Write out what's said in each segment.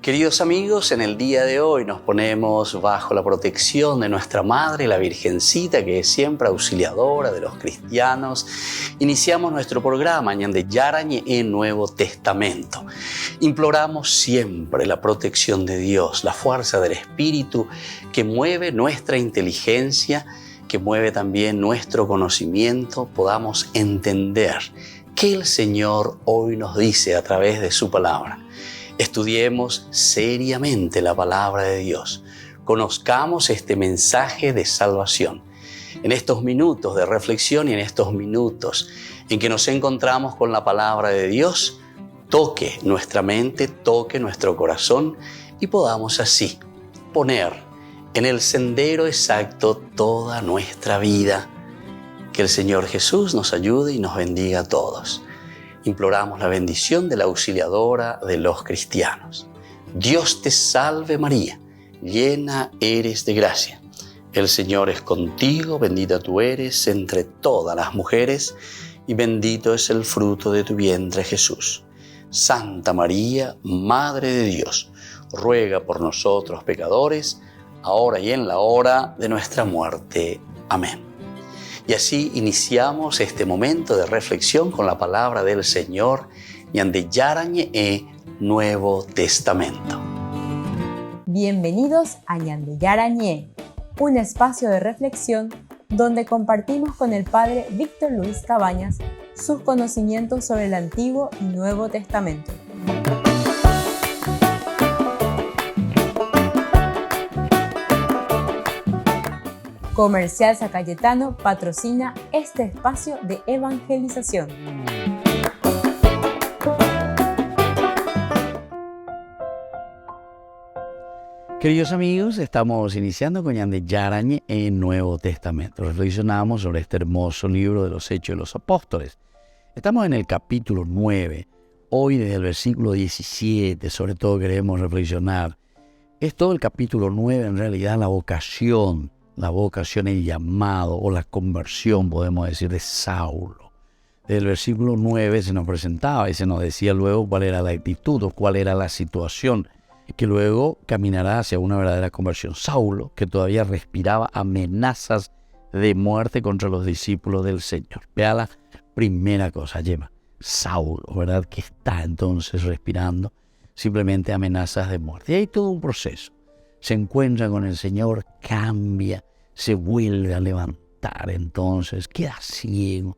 Queridos amigos, en el día de hoy nos ponemos bajo la protección de nuestra Madre, la Virgencita, que es siempre auxiliadora de los cristianos. Iniciamos nuestro programa Ñande Yarañe en Nuevo Testamento. Imploramos siempre la protección de Dios, la fuerza del Espíritu que mueve nuestra inteligencia, que mueve también nuestro conocimiento, podamos entender qué el Señor hoy nos dice a través de su palabra. Estudiemos seriamente la palabra de Dios. Conozcamos este mensaje de salvación. En estos minutos de reflexión y en estos minutos en que nos encontramos con la palabra de Dios, toque nuestra mente, toque nuestro corazón y podamos así poner en el sendero exacto toda nuestra vida. Que el Señor Jesús nos ayude y nos bendiga a todos. Imploramos la bendición de la auxiliadora de los cristianos. Dios te salve María, llena eres de gracia. El Señor es contigo, bendita tú eres entre todas las mujeres y bendito es el fruto de tu vientre Jesús. Santa María, Madre de Dios, ruega por nosotros pecadores, ahora y en la hora de nuestra muerte. Amén. Y así iniciamos este momento de reflexión con la palabra del Señor, Ñande Yarañe Nuevo Testamento. Bienvenidos a Ñande Yarañe, un espacio de reflexión donde compartimos con el Padre Víctor Luis Cabañas sus conocimientos sobre el Antiguo y Nuevo Testamento. Comercial San Cayetano patrocina este espacio de evangelización. Queridos amigos, estamos iniciando con Ñande Yarañe en Nuevo Testamento. Reflexionamos sobre este hermoso libro de los Hechos de los Apóstoles. Estamos en el capítulo 9. Hoy desde el versículo 17, sobre todo queremos reflexionar. Es todo el capítulo 9 en realidad la vocación, el llamado o la conversión, podemos decir, de Saulo. Desde el versículo 9 se nos presentaba y se nos decía luego cuál era la actitud o cuál era la situación que luego caminará hacia una verdadera conversión. Saulo, que todavía respiraba amenazas de muerte contra los discípulos del Señor. Vea la primera cosa, Yema. Saulo, ¿verdad? Que está entonces respirando simplemente amenazas de muerte. Y hay todo un proceso. Se encuentra con el Señor, cambia, se vuelve a levantar, entonces queda ciego.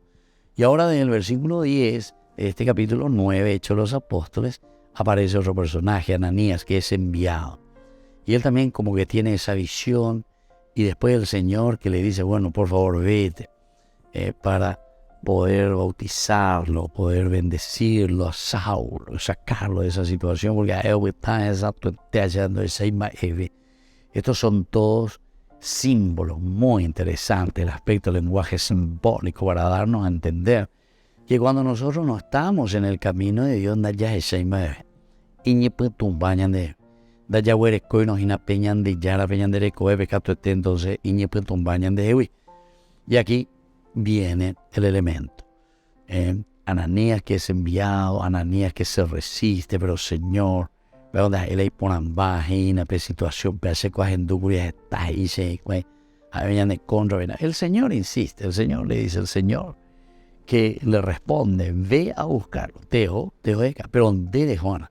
Y ahora en el versículo 10 de este capítulo 9, Hechos de los Apóstoles, aparece otro personaje, Ananías, que es enviado. Y él también como que tiene esa visión, y después el Señor que le dice, bueno, por favor, vete, para poder bautizarlo, poder bendecirlo a Saulo, sacarlo de esa situación, porque estos son todos símbolos muy interesantes, el aspecto del lenguaje simbólico para darnos a entender que cuando nosotros no estamos en el camino de Dios, y aquí viene el elemento. Ananías que es enviado, Ananías que se resiste, pero Señor, él hay por ambas situación, el Señor insiste, el Señor le dice, el Señor que le responde, ve a buscarlo, pero de Juana.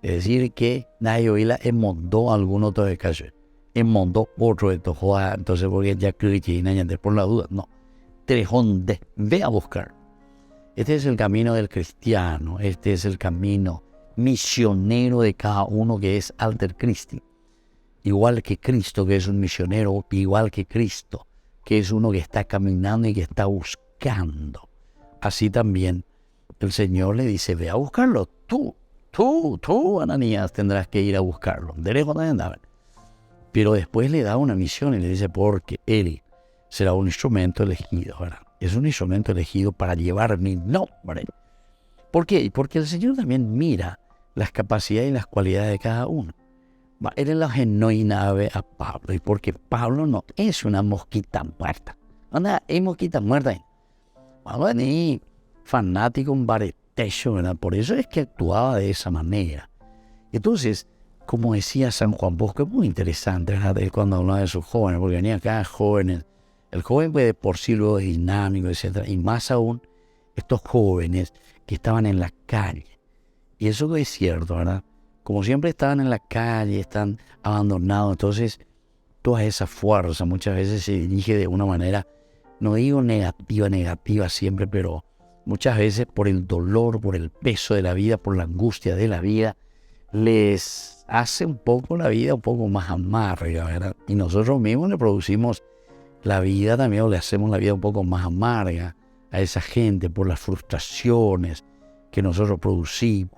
Es decir, que nadie oíla en mondó alguno otro de calle, en mondó otro de Tojoa, entonces porque ya creo que por la duda, no. Trejonde, ve a buscar. Este es el camino del cristiano, este es el camino misionero de cada uno que es alter Christi. Igual que Cristo, que es un misionero, igual que Cristo, que es uno que está caminando y que está buscando. Así también el Señor le dice, ve a buscarlo, tú, Ananías, tendrás que ir a buscarlo. Pero después le da una misión y le dice, porque él será un instrumento elegido, ¿verdad? Es un instrumento elegido para llevar mi nombre. ¿Por qué? Porque el Señor también mira las capacidades y las cualidades de cada uno. Él es la genuina ave a Pablo, y porque Pablo no es una mosquita muerta. ¿Dónde hay mosquita muerta? Pablo es fanático, un baretecho, ¿verdad? Por eso es que actuaba de esa manera. Entonces, como decía San Juan Bosco, es muy interesante, ¿verdad? Él cuando hablaba de sus jóvenes, porque venía acá jóvenes. El joven pues, de por sí luego es dinámico, etc. Y más aún, estos jóvenes que estaban en la calle. Y eso es cierto, ¿verdad? Como siempre estaban en la calle, están abandonados, entonces toda esa fuerza muchas veces se dirige de una manera, no digo negativa siempre, pero muchas veces por el dolor, por el peso de la vida, por la angustia de la vida, les hace un poco la vida un poco más amarga, ¿verdad? Y nosotros mismos le producimos la vida también, o le hacemos la vida un poco más amarga a esa gente por las frustraciones que nosotros producimos.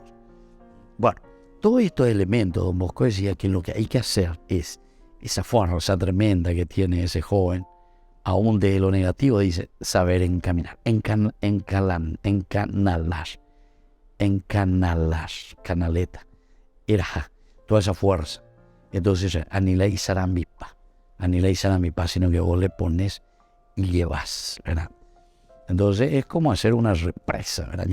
Bueno, todos estos elementos, don Bosco decía que lo que hay que hacer es esa fuerza tremenda que tiene ese joven, aún de lo negativo, dice, saber encaminar, canaleta, era toda esa fuerza. Entonces, anila y sarambipa, sino que vos le pones y llevas, ¿verdad? Entonces, es como hacer una represa, ¿verdad?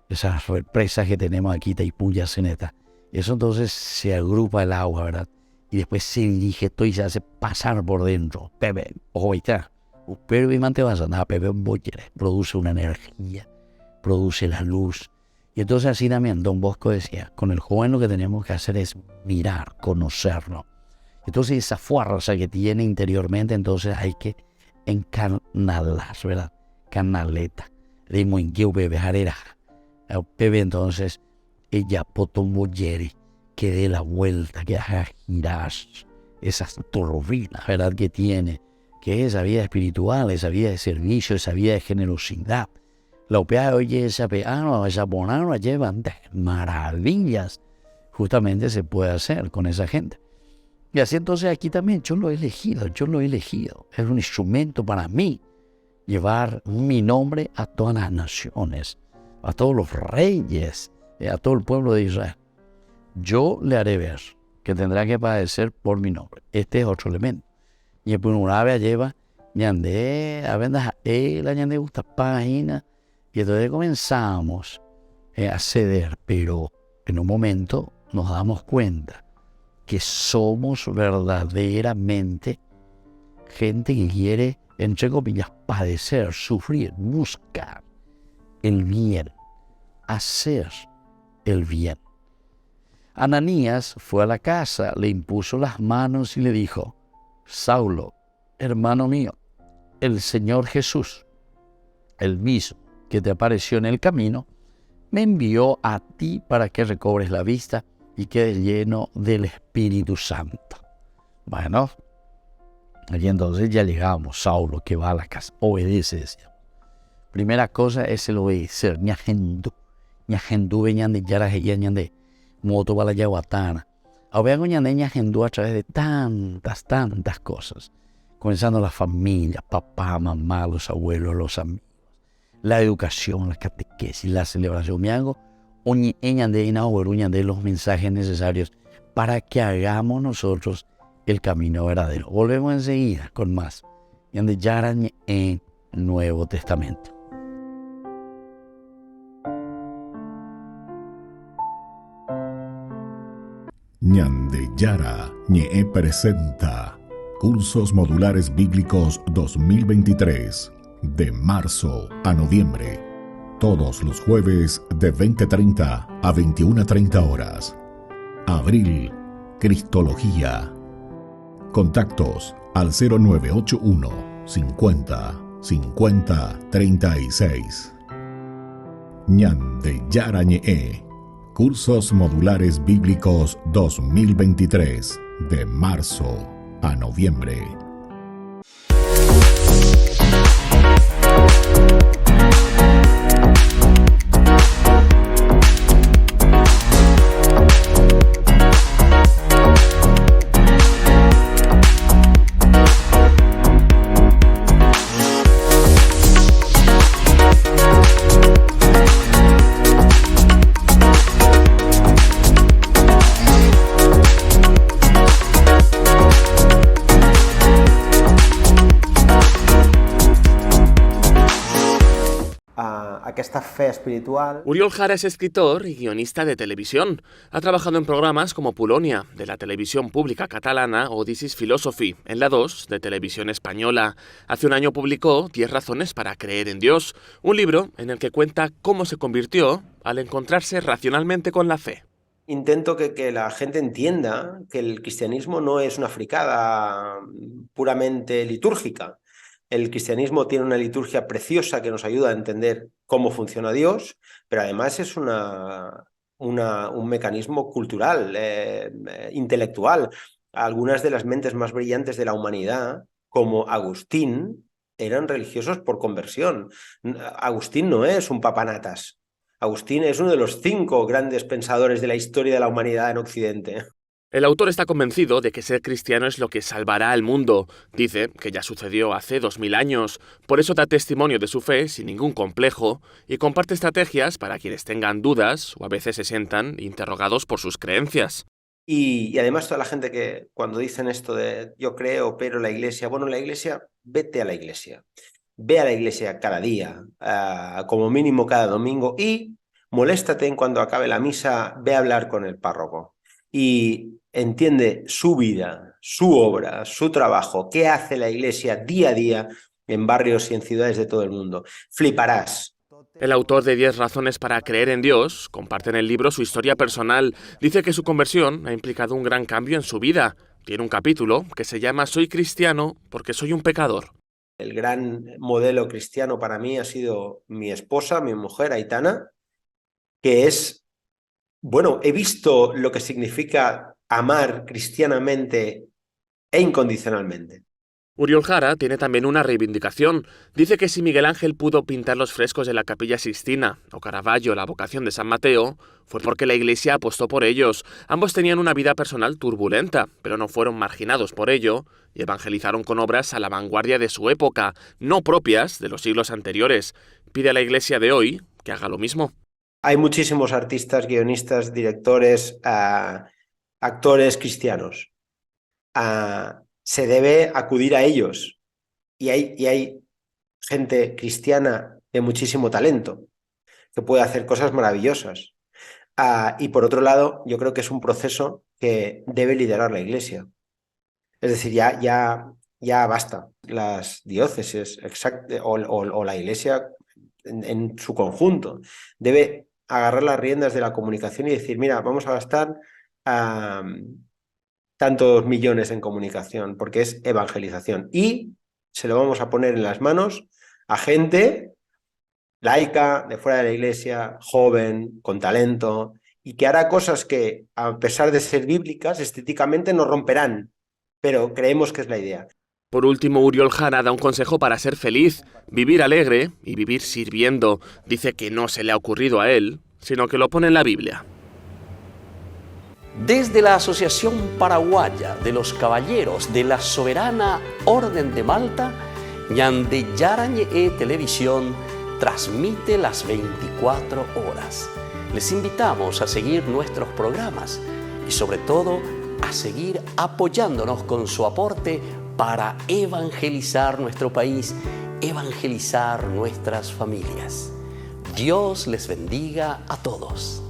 Esas represas que tenemos aquí, Taipuya, Ceneta. Eso entonces se agrupa el agua, ¿verdad? Y después se dirige todo y se hace pasar por dentro. Pepe, ojo, ahí está. Pero imante vas a andar, Pepe, produce una energía, produce la luz. Y entonces así también Don Bosco decía, con el joven lo que tenemos que hacer es mirar, conocerlo. Entonces esa fuerza que tiene interiormente, entonces hay que encanalar, ¿verdad? Canaleta. De muy Pepe, jarera. Pepe, entonces, ella potomboyeri, que dé la vuelta, que haga girar esas turbinas, ¿verdad? Que tiene, que es esa vida espiritual, esa vida de servicio, esa vida de generosidad. La opea oye esa peano, esa bonano, llevan de maravillas. Justamente se puede hacer con esa gente. Y así entonces aquí también yo lo he elegido. Es un instrumento para mí llevar mi nombre a todas las naciones, a todos los reyes, a todo el pueblo de Israel. Yo le haré ver que tendrá que padecer por mi nombre. Este es otro elemento. Y el Punurabia lleva ñande, a vendas la ñande gusta página. Y entonces comenzamos a ceder, pero en un momento nos damos cuenta que somos verdaderamente gente que quiere, entre comillas, padecer, sufrir, buscar el bien, hacer el bien. Ananías fue a la casa, le impuso las manos y le dijo, Saulo, hermano mío, el Señor Jesús, el mismo que te apareció en el camino, me envió a ti para que recobres la vista y quedes lleno del Espíritu Santo. Bueno, y entonces ya llegamos, Saulo, que va a la casa, obedece, decía. Primera cosa es el obedecer, ñajendu veñande yaraje ñande moto bala yaguatana. Ahora ñande ñajendu a través de tantas cosas, comenzando la familia, papá, mamá, los abuelos, los amigos, la educación, la catequesis, la celebración. Me hago de los mensajes necesarios para que hagamos nosotros el camino verdadero. Volvemos enseguida con más. Ñande yarañe en Nuevo Testamento. Ñande Yara Ñe presenta Cursos Modulares Bíblicos 2023 de marzo a noviembre. Todos los jueves de 20:30 a 21:30 horas. Abril, Cristología. Contactos al 0981 50 50 36. Ñande Yara Ñe. Cursos Modulares Bíblicos 2023 de marzo a noviembre. aquesta fe espiritual. Oriol Jara es escritor y guionista de televisión. Ha trabajado en programas como Polonia, de la televisión pública catalana, o This is Philosophy, en la 2, de televisión española. Hace un año publicó 10 razones para creer en Dios, un libro en el que cuenta cómo se convirtió al encontrarse racionalmente con la fe. Intento que la gente entienda que el cristianismo no es una fricada puramente litúrgica. El cristianismo tiene una liturgia preciosa que nos ayuda a entender cómo funciona Dios, pero además es un mecanismo cultural, intelectual. Algunas de las mentes más brillantes de la humanidad, como Agustín, eran religiosos por conversión. Agustín no es un papanatas. Agustín es uno de los 5 grandes pensadores de la historia de la humanidad en Occidente. El autor está convencido de que ser cristiano es lo que salvará al mundo. Dice que ya sucedió hace 2000 años. Por eso da testimonio de su fe sin ningún complejo y comparte estrategias para quienes tengan dudas o a veces se sientan interrogados por sus creencias. Y además toda la gente que cuando dicen esto de yo creo, pero la iglesia, bueno, la iglesia, vete a la iglesia. Ve a la iglesia cada día, como mínimo cada domingo, y moléstate en cuando acabe la misa, ve a hablar con el párroco. Y entiende su vida, su obra, su trabajo, qué hace la iglesia día a día en barrios y en ciudades de todo el mundo. Fliparás. El autor de 10 razones para creer en Dios comparte en el libro su historia personal. Dice que su conversión ha implicado un gran cambio en su vida. Tiene un capítulo que se llama Soy cristiano porque soy un pecador. El gran modelo cristiano para mí ha sido mi esposa, mi mujer, Aitana, que es, bueno, he visto lo que significa amar cristianamente e incondicionalmente. Oriol Jara tiene también una reivindicación. Dice que si Miguel Ángel pudo pintar los frescos de la Capilla Sixtina o Caravaggio la vocación de San Mateo, fue porque la Iglesia apostó por ellos. Ambos tenían una vida personal turbulenta, pero no fueron marginados por ello y evangelizaron con obras a la vanguardia de su época, no propias de los siglos anteriores. Pide a la Iglesia de hoy que haga lo mismo. Hay muchísimos artistas, guionistas, directores, actores cristianos. Se debe acudir a ellos. Y hay gente cristiana de muchísimo talento que puede hacer cosas maravillosas. Y por otro lado, yo creo que es un proceso que debe liderar la Iglesia. Es decir, ya basta. Las diócesis o la Iglesia en su conjunto debe agarrar las riendas de la comunicación y decir, mira, vamos a gastar tantos millones en comunicación, porque es evangelización. Y se lo vamos a poner en las manos a gente laica, de fuera de la iglesia, joven, con talento, y que hará cosas que, a pesar de ser bíblicas, estéticamente nos romperán, pero creemos que es la idea. Por último, Oriol Jara da un consejo para ser feliz, vivir alegre y vivir sirviendo. Dice que no se le ha ocurrido a él, sino que lo pone en la Biblia. Desde la Asociación Paraguaya de los Caballeros de la Soberana Orden de Malta, Ñande Yara Ñe'e Televisión transmite las 24 horas. Les invitamos a seguir nuestros programas y sobre todo a seguir apoyándonos con su aporte para evangelizar nuestro país, evangelizar nuestras familias. Dios les bendiga a todos.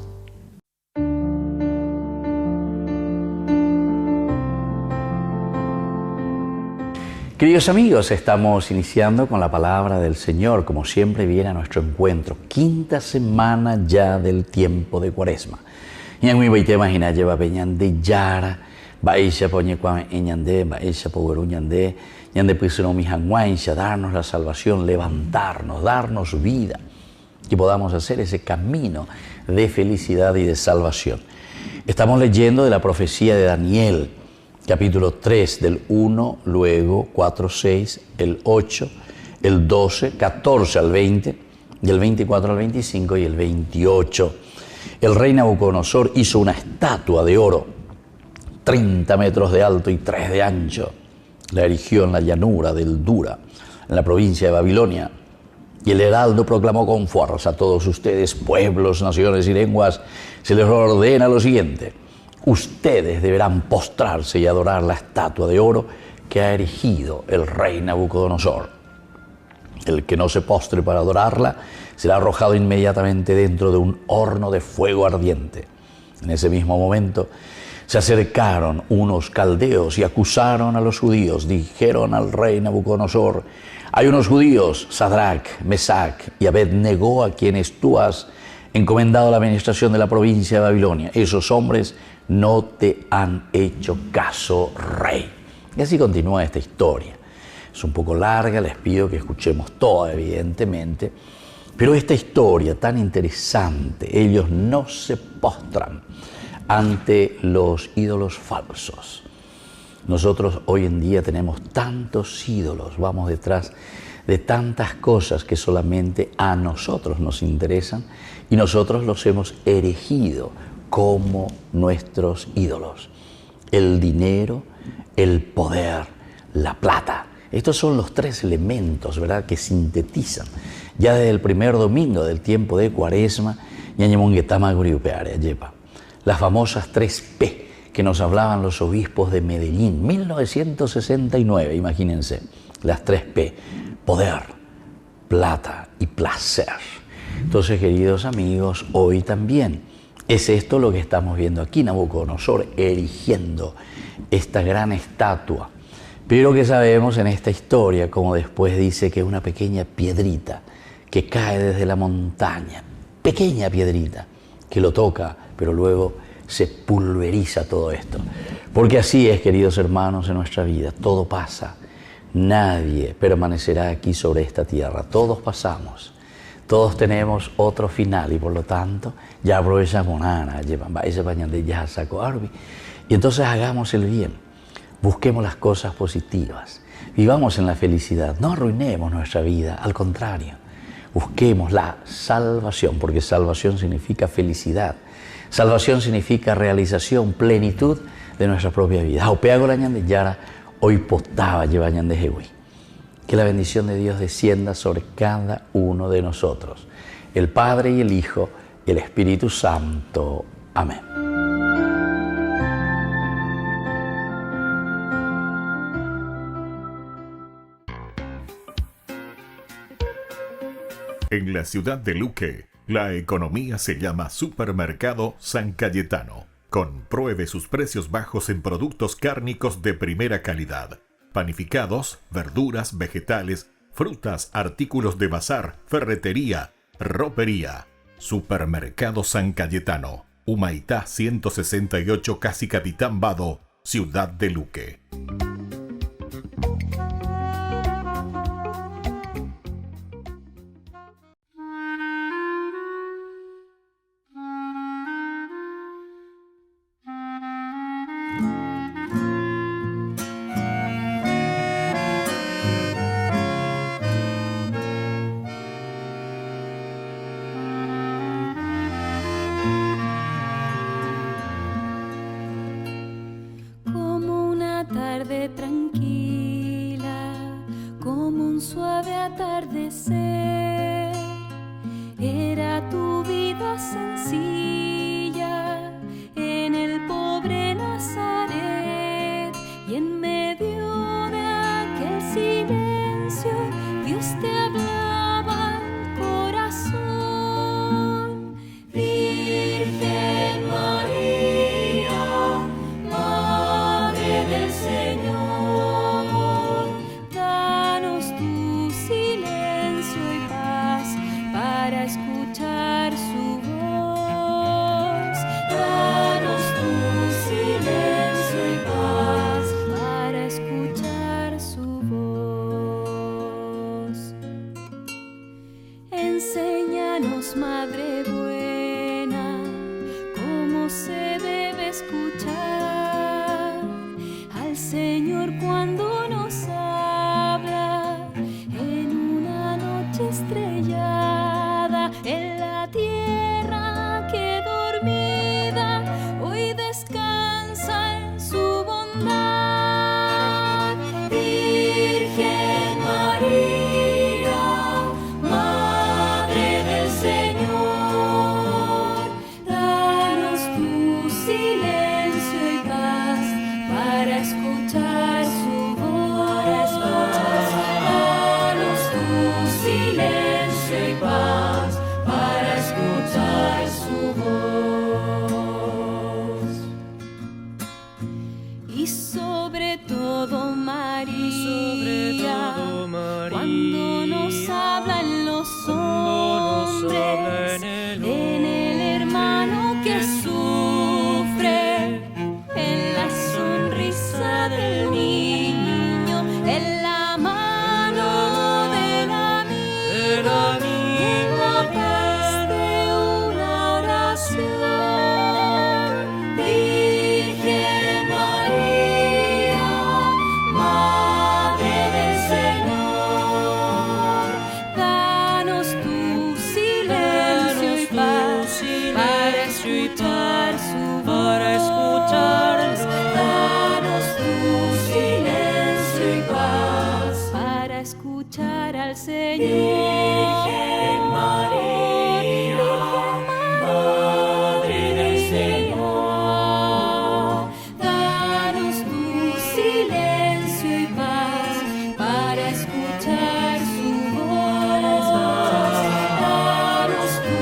Queridos amigos, estamos iniciando con la palabra del Señor, como siempre viene a nuestro encuentro, 5ª semana ya del tiempo de Cuaresma. Ñangui baite imagina lleva peñande yara, baisha poñecuan eñande, baisha pogueru ñande, ñande piseno mi hanguaisha, darnos la salvación, levantarnos, darnos vida, que podamos hacer ese camino de felicidad y de salvación. Estamos leyendo de la profecía de Daniel, capítulo 3, del 1, luego 4, 6, el 8, el 12, 14 al 20, del 24 al 25 y el 28. El rey Nabucodonosor hizo una estatua de oro, 30 metros de alto y 3 de ancho. La erigió en la llanura del Dura, en la provincia de Babilonia. Y el heraldo proclamó con fuerza a todos ustedes, pueblos, naciones y lenguas, se les ordena lo siguiente: ustedes deberán postrarse y adorar la estatua de oro que ha erigido el rey Nabucodonosor. El que no se postre para adorarla será arrojado inmediatamente dentro de un horno de fuego ardiente. En ese mismo momento se acercaron unos caldeos y acusaron a los judíos. Dijeron al rey Nabucodonosor: hay unos judíos, Sadrach, Mesach y Abed-Negó, a quienes tú has encomendado la administración de la provincia de Babilonia. Esos hombres no te han hecho caso, rey. Y así continúa esta historia. Es un poco larga, les pido que escuchemos toda, evidentemente. Pero esta historia tan interesante, ellos no se postran ante los ídolos falsos. Nosotros hoy en día tenemos tantos ídolos, vamos detrás de tantas cosas que solamente a nosotros nos interesan y nosotros los hemos erigido como nuestros ídolos. El dinero, el poder, la plata. Estos son los tres elementos, ¿verdad?, que sintetizan ya desde el primer domingo del tiempo de Cuaresma, las famosas 3P que nos hablaban los obispos de Medellín, 1969, imagínense, las 3P, poder, plata y placer. Entonces, queridos amigos, hoy también es esto lo que estamos viendo aquí, Nabucodonosor erigiendo esta gran estatua. Pero que sabemos en esta historia, como después dice, que es una pequeña piedrita que cae desde la montaña, pequeña piedrita que lo toca, pero luego se pulveriza todo esto. Porque así es, queridos hermanos, en nuestra vida, todo pasa. Nadie permanecerá aquí sobre esta tierra, todos pasamos. Todos tenemos otro final y por lo tanto, ya aprovechamos y entonces hagamos el bien. Busquemos las cosas positivas, vivamos en la felicidad, no arruinemos nuestra vida, al contrario, busquemos la salvación, porque salvación significa felicidad, salvación significa realización, plenitud de nuestra propia vida. Hoy postaba de Jehui. Que la bendición de Dios descienda sobre cada uno de nosotros, el Padre y el Hijo y el Espíritu Santo. Amén. En la ciudad de Luque, la economía se llama Supermercado San Cayetano. Compruebe sus precios bajos en productos cárnicos de primera calidad. Panificados, verduras, vegetales, frutas, artículos de bazar, ferretería, ropería. Supermercado San Cayetano, Humaitá 168, Casi Capitán Vado, ciudad de Luque. Tranquila, como un suave atardecer, era tu vida sencilla en el pobre Nazaret, y en medio de aquel silencio Dios te hablaba al corazón. Virgen María, Madre del Señor, y sobre todo María, cuando nos hablan los hombres, en el hermano que sufre, en la sonrisa del niño, en la mano del amigo, en la paz de una oración. Virgen María, Madre del Señor, danos tu silencio y paz para escuchar su voz. Danos tu silencio y paz para escuchar al Señor. Virgen María, Madre del Señor, danos tu silencio y paz para escuchar su voz. Danos tu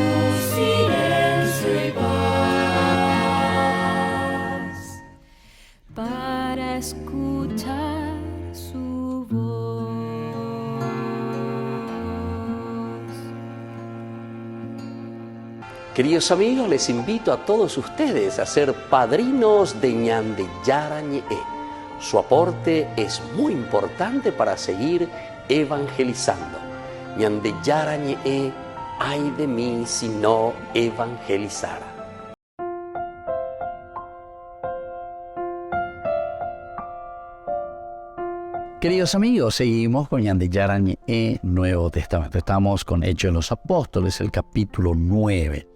silencio y paz para escuchar su voz. Queridos amigos, les invito a todos ustedes a ser padrinos de Ñande Yara Ñe'e. Su aporte es muy importante para seguir evangelizando. Ñande Yara Ñe'e, ay de mí si no evangelizara. Queridos amigos, seguimos con Ñande Yara Ñe'e, Nuevo Testamento. Estamos con Hechos de los Apóstoles, el capítulo 9.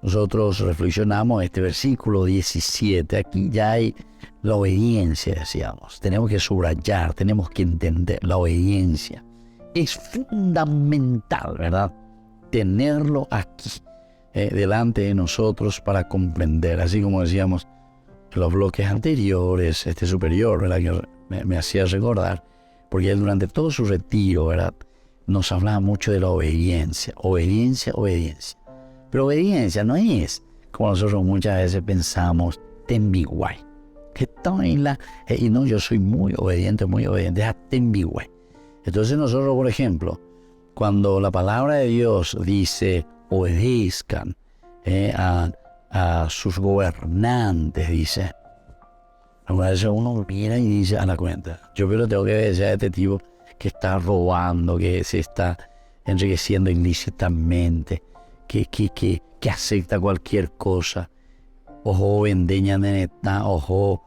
Nosotros reflexionamos este versículo 17. Aquí ya hay la obediencia, decíamos. Tenemos que subrayar, tenemos que entender la obediencia. Es fundamental, ¿verdad? Tenerlo aquí, delante de nosotros para comprender. Así como decíamos en los bloques anteriores, este superior, ¿verdad? Que me hacía recordar, porque él durante todo su retiro, ¿verdad?, nos hablaba mucho de la obediencia. Obediencia, obediencia. Pero obediencia no es como nosotros muchas veces pensamos, tembiguay. Que y no, yo soy muy obediente, es tembiguay. Entonces nosotros, por ejemplo, cuando la palabra de Dios dice obedezcan a sus gobernantes, dice, a veces uno mira y dice a la cuenta, yo pero tengo que obedecer a este tipo que está robando, que se está enriqueciendo ilícitamente, que acepta cualquier cosa. Ojo, vendeña de neta, ojo,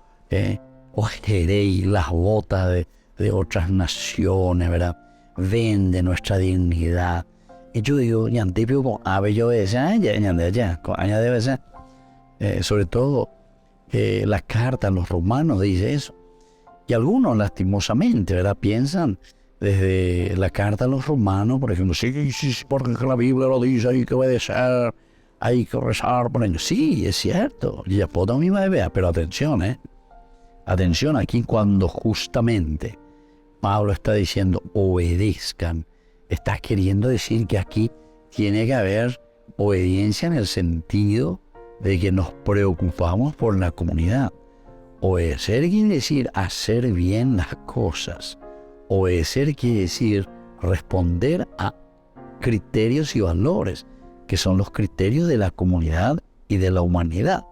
ojerey, las botas de otras naciones, ¿verdad? Vende nuestra dignidad. Y yo digo, ñante pio ave yo esa, ya, debe ser. Sobre todo, la carta a los romanos dice eso. Y algunos, lastimosamente, ¿verdad?, piensan desde la carta a los romanos, por ejemplo, sí, porque la Biblia lo dice, hay que obedecer, hay que rezar por ellos. Sí, es cierto, ya puedo misma vea, pero atención, atención aquí cuando justamente Pablo está diciendo obedezcan, está queriendo decir que aquí tiene que haber obediencia en el sentido de que nos preocupamos por la comunidad. Obedecer quiere decir hacer bien las cosas. Obedecer quiere decir responder a criterios y valores, que son los criterios de la comunidad y de la humanidad.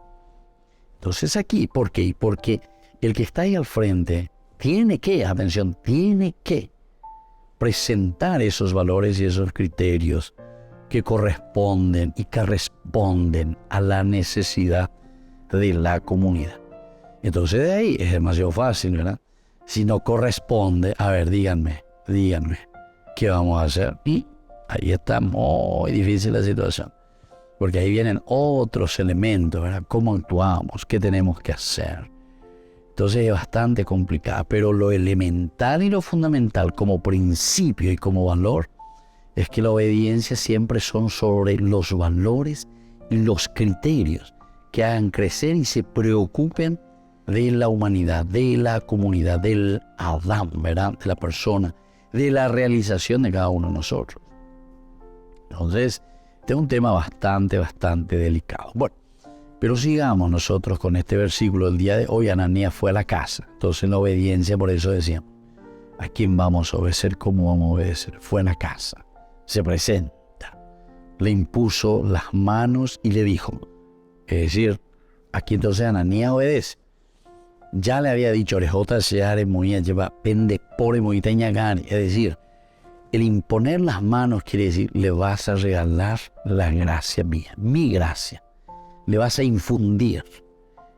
Entonces aquí, ¿por qué? Porque el que está ahí al frente tiene que, atención, tiene que presentar esos valores y esos criterios que corresponden y que responden a la necesidad de la comunidad. Entonces de ahí es demasiado fácil, ¿verdad? Si no corresponde, a ver, díganme, ¿qué vamos a hacer? Y ahí está muy difícil la situación, porque ahí vienen otros elementos, ¿verdad? ¿Cómo actuamos? ¿Qué tenemos que hacer? Entonces es bastante complicado, pero lo elemental y lo fundamental como principio y como valor es que la obediencia siempre son sobre los valores y los criterios que hagan crecer y se preocupen de la humanidad, de la comunidad, del Adán, ¿verdad?, de la persona, de la realización de cada uno de nosotros. Entonces, este es un tema bastante delicado. Bueno, Pero sigamos nosotros con este versículo. El día de hoy Ananías fue a la casa. Entonces en la obediencia, por eso decíamos, ¿a quién vamos a obedecer? ¿Cómo vamos a obedecer? Fue a la casa, se presenta, le impuso las manos y le dijo. Es decir, aquí entonces Ananías obedece. Ya le había dicho, orejota seare moía lleva pende pore moiteña gani. Es decir, el imponer las manos quiere decir, le vas a regalar la gracia mía, mi gracia. Le vas a infundir.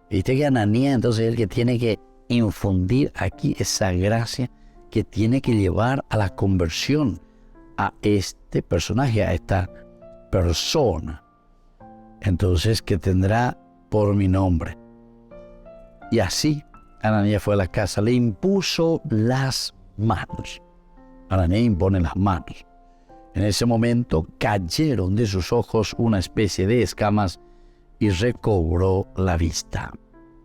Viste que Ananías entonces es el que tiene que infundir aquí esa gracia que tiene que llevar a la conversión a este personaje, a esta persona. Entonces que tendrá por mi nombre. Y así Ananías fue a la casa, le impuso las manos. Ananías impone las manos. En ese momento cayeron de sus ojos una especie de escamas y recobró la vista.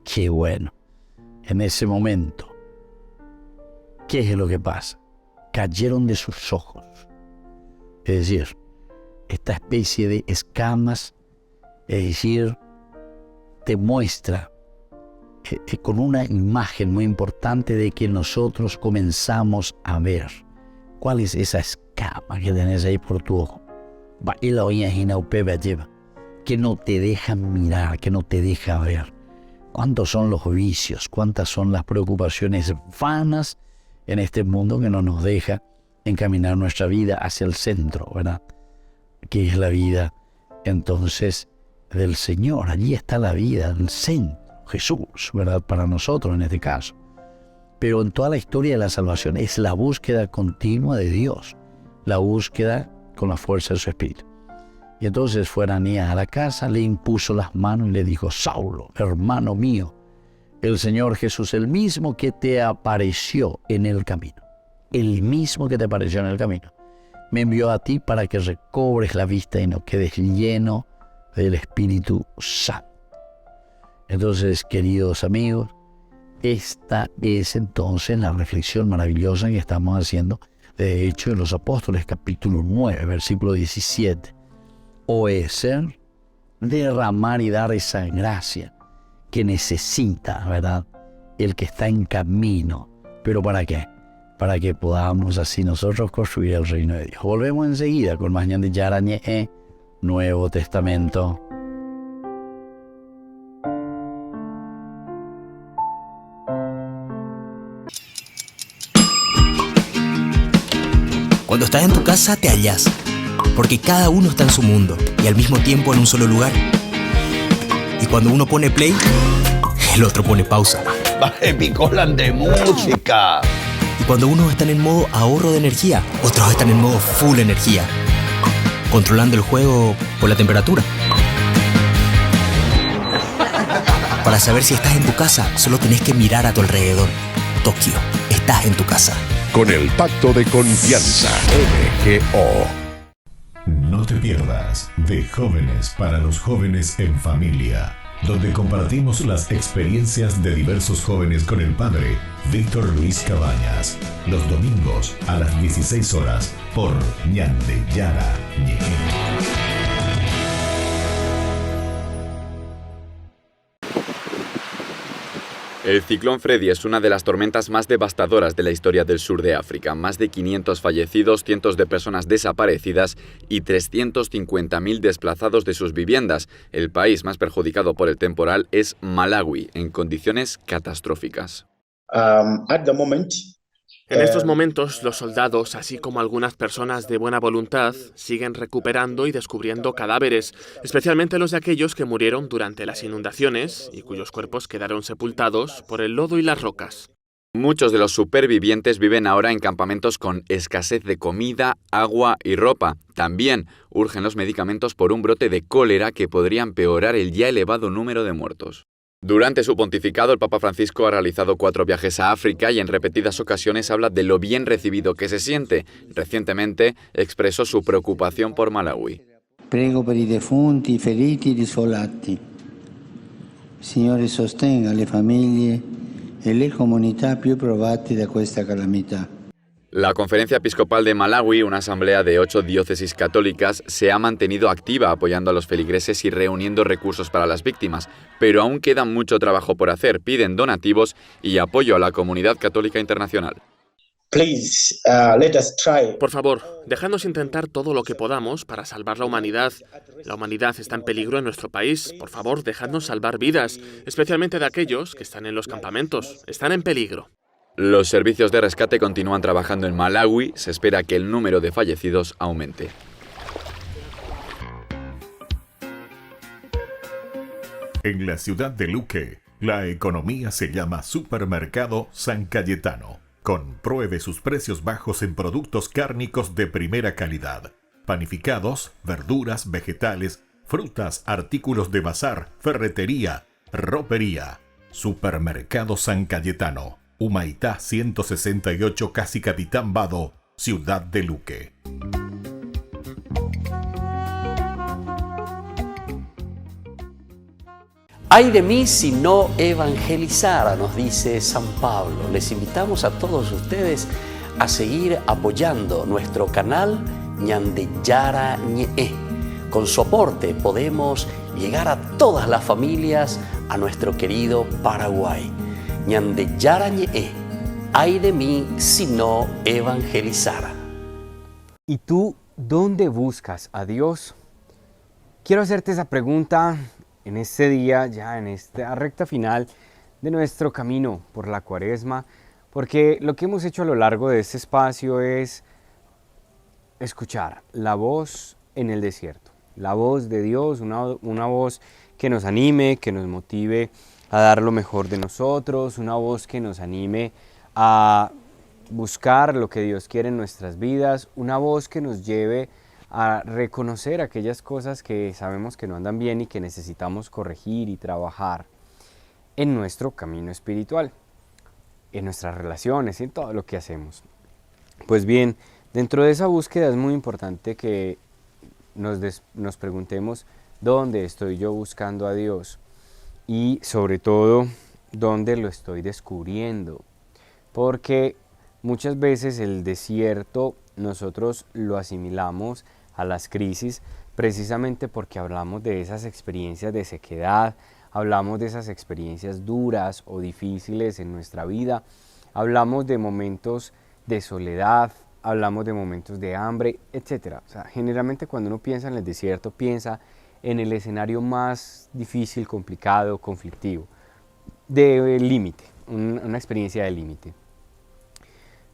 ¡Qué bueno! En ese momento, ¿qué es lo que pasa? Cayeron de sus ojos. Es decir, esta especie de escamas, es decir, te muestra con una imagen muy importante de que nosotros comenzamos a ver cuál es esa escama que tenés ahí por tu ojo. Que no te deja mirar, que no te deja ver. ¿Cuántos son los vicios? ¿Cuántas son las preocupaciones vanas en este mundo que no nos deja encaminar nuestra vida hacia el centro, ¿verdad? Que es la vida, entonces, del Señor. Allí está la vida, el centro, Jesús, ¿verdad? Para nosotros en este caso. Pero en toda la historia de la salvación es la búsqueda continua de Dios, la búsqueda con la fuerza de su Espíritu. Y entonces fue Ananías a la casa, le impuso las manos y le dijo, Saulo, hermano mío, el Señor Jesús, el mismo que te apareció en el camino, el mismo que te apareció en el camino, me envió a ti para que recobres la vista y no quedes lleno del Espíritu Santo. Entonces, queridos amigos, esta es entonces la reflexión maravillosa que estamos haciendo de Hechos de los Apóstoles, capítulo 9, versículo 17. Obedecer, derramar y dar esa gracia que necesita, ¿verdad? El que está en camino. ¿Pero para qué? Para que podamos así nosotros construir el reino de Dios. Volvemos enseguida con más de Yarañe, Nuevo Testamento. Cuando estás en tu casa te hallas, porque cada uno está en su mundo y al mismo tiempo en un solo lugar. Y cuando uno pone play, el otro pone pausa. ¡Baje picolan de música! Y cuando unos están en modo ahorro de energía, otros están en modo full energía, controlando el juego por la temperatura. Para saber si estás en tu casa, solo tenés que mirar a tu alrededor. Tokio, estás en tu casa. Con el Pacto de Confianza, MGO. No te pierdas de Jóvenes para los Jóvenes en Familia, donde compartimos las experiencias de diversos jóvenes con el padre Víctor Luis Cabañas, los domingos a las 16 horas por Ñande Yara Ñe. El ciclón Freddy es una de las tormentas más devastadoras de la historia del sur de África. Más de 500 fallecidos, cientos de personas desaparecidas y 350.000 desplazados de sus viviendas. El país más perjudicado por el temporal es Malawi, en condiciones catastróficas. En estos momentos, los soldados, así como algunas personas de buena voluntad, siguen recuperando y descubriendo cadáveres, especialmente los de aquellos que murieron durante las inundaciones y cuyos cuerpos quedaron sepultados por el lodo y las rocas. Muchos de los supervivientes viven ahora en campamentos con escasez de comida, agua y ropa. También urgen los medicamentos por un brote de cólera que podría empeorar el ya elevado número de muertos. Durante su pontificado, el Papa Francisco ha realizado 4 viajes a África y en repetidas ocasiones habla de lo bien recibido que se siente. Recientemente expresó su preocupación por Malawi. Prego per i defunti, i feriti, i risolati. Signore sostenga le famiglie e le comunità più provate da questa calamità. La Conferencia Episcopal de Malawi, una asamblea de 8 diócesis católicas, se ha mantenido activa apoyando a los feligreses y reuniendo recursos para las víctimas, pero aún queda mucho trabajo por hacer. Piden donativos y apoyo a la comunidad católica internacional. Por favor, dejadnos intentar todo lo que podamos para salvar la humanidad. La humanidad está en peligro en nuestro país. Por favor, dejadnos salvar vidas, especialmente de aquellos que están en los campamentos. Están en peligro. Los servicios de rescate continúan trabajando en Malawi. Se espera que el número de fallecidos aumente. En la ciudad de Luque, la economía se llama Supermercado San Cayetano. Compruebe sus precios bajos en productos cárnicos de primera calidad. Panificados, verduras, vegetales, frutas, artículos de bazar, ferretería, ropería. Supermercado San Cayetano. Humaitá 168, casi Capitán Vado, ciudad de Luque. Ay de mí si no evangelizara, nos dice San Pablo. Les invitamos a todos ustedes a seguir apoyando nuestro canal Ñande Yara Ñe. Con su aporte podemos llegar a todas las familias a nuestro querido Paraguay. Ñande Yara Ñe. Ay de mí si no evangelizara. ¿Y tú dónde buscas a Dios? Quiero hacerte esa pregunta en este día, ya en esta recta final de nuestro camino por la Cuaresma, porque lo que hemos hecho a lo largo de este espacio es escuchar la voz en el desierto, la voz de Dios, una voz que nos anime, que nos motive a dar lo mejor de nosotros, una voz que nos anime a buscar lo que Dios quiere en nuestras vidas, una voz que nos lleve a reconocer aquellas cosas que sabemos que no andan bien y que necesitamos corregir y trabajar en nuestro camino espiritual, en nuestras relaciones y en todo lo que hacemos. Pues bien, dentro de esa búsqueda es muy importante que nos preguntemos dónde estoy yo buscando a Dios y sobre todo dónde lo estoy descubriendo, porque muchas veces el desierto nosotros lo asimilamos a las crisis precisamente porque hablamos de esas experiencias de sequedad, hablamos de esas experiencias duras o difíciles en nuestra vida, hablamos de momentos de soledad, hablamos de momentos de hambre, etc. O sea, generalmente cuando uno piensa en el desierto, piensa en el escenario más difícil, complicado, conflictivo, de límite, una experiencia de límite.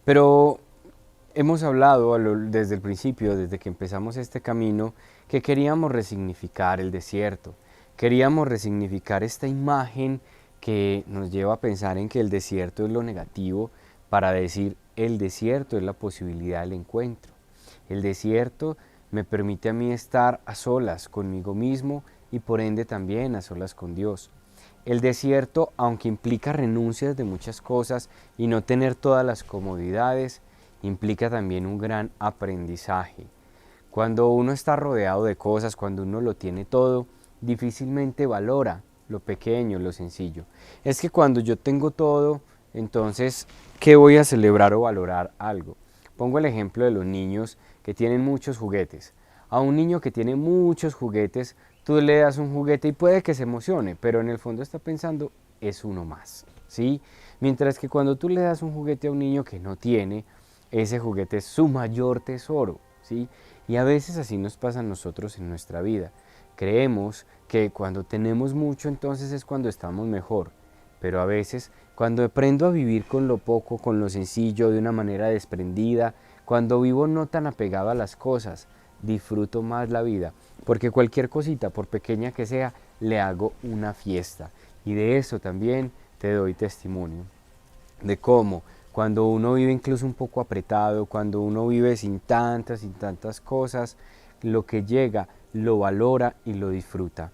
Pero hemos hablado desde el principio, desde que empezamos este camino, que queríamos resignificar el desierto. Queríamos resignificar esta imagen que nos lleva a pensar en que el desierto es lo negativo para decir el desierto es la posibilidad del encuentro. El desierto me permite a mí estar a solas conmigo mismo y por ende también a solas con Dios. El desierto, aunque implica renuncias de muchas cosas y no tener todas las comodidades, implica también un gran aprendizaje. Cuando uno está rodeado de cosas, cuando uno lo tiene todo, difícilmente valora lo pequeño, lo sencillo. Es que cuando yo tengo todo, entonces, ¿qué voy a celebrar o valorar algo? Pongo el ejemplo de los niños que tienen muchos juguetes. A un niño que tiene muchos juguetes, tú le das un juguete y puede que se emocione, pero en el fondo está pensando, es uno más, ¿sí? Mientras que cuando tú le das un juguete a un niño que no tiene, ese juguete es su mayor tesoro, ¿sí? Y a veces así nos pasa a nosotros en nuestra vida. Creemos que cuando tenemos mucho, entonces es cuando estamos mejor. Pero a veces, cuando aprendo a vivir con lo poco, con lo sencillo, de una manera desprendida, cuando vivo no tan apegado a las cosas, disfruto más la vida. Porque cualquier cosita, por pequeña que sea, le hago una fiesta. Y de eso también te doy testimonio. De cómo cuando uno vive incluso un poco apretado, cuando uno vive sin tantas cosas, lo que llega lo valora y lo disfruta.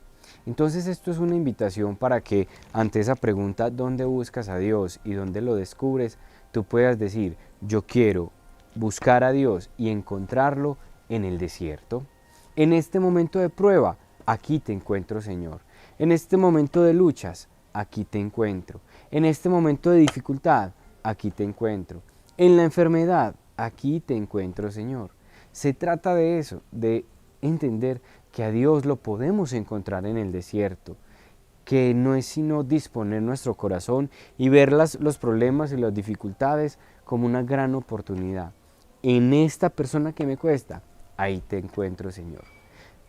Entonces esto es una invitación para que ante esa pregunta, ¿dónde buscas a Dios y dónde lo descubres? Tú puedas decir, yo quiero buscar a Dios y encontrarlo en el desierto. En este momento de prueba, aquí te encuentro, Señor. En este momento de luchas, aquí te encuentro. En este momento de dificultad, aquí te encuentro. En la enfermedad, aquí te encuentro, Señor. Se trata de eso, de entender que a Dios lo podemos encontrar en el desierto, que no es sino disponer nuestro corazón y ver los problemas y las dificultades como una gran oportunidad. En esta persona que me cuesta, ahí te encuentro, Señor.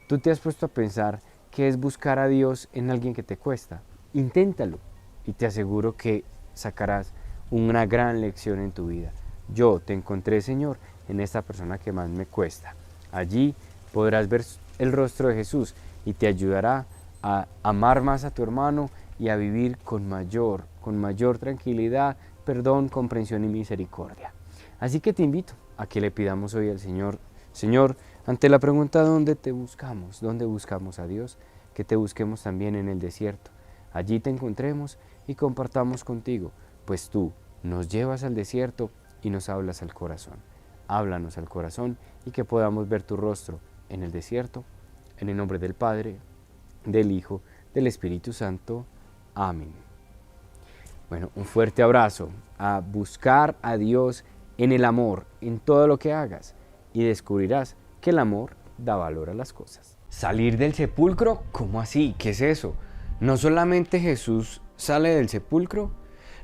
¿Tú te has puesto a pensar qué es buscar a Dios en alguien que te cuesta? Inténtalo y te aseguro que sacarás una gran lección en tu vida. Yo te encontré, Señor, en esta persona que más me cuesta. Allí podrás ver el rostro de Jesús y te ayudará a amar más a tu hermano y a vivir con mayor tranquilidad, perdón, comprensión y misericordia. Así que te invito a que le pidamos hoy al Señor, Señor, ante la pregunta ¿dónde te buscamos? ¿Dónde buscamos a Dios? Que te busquemos también en el desierto. Allí te encontremos y compartamos contigo, pues tú nos llevas al desierto y nos hablas al corazón. Háblanos al corazón y que podamos ver tu rostro en el desierto, en el nombre del Padre, del Hijo, del Espíritu Santo. Amén. Bueno, un fuerte abrazo, a buscar a Dios en el amor, en todo lo que hagas, y descubrirás que el amor da valor a las cosas. ¿Salir del sepulcro? ¿Cómo así? ¿Qué es eso? ¿No solamente Jesús sale del sepulcro?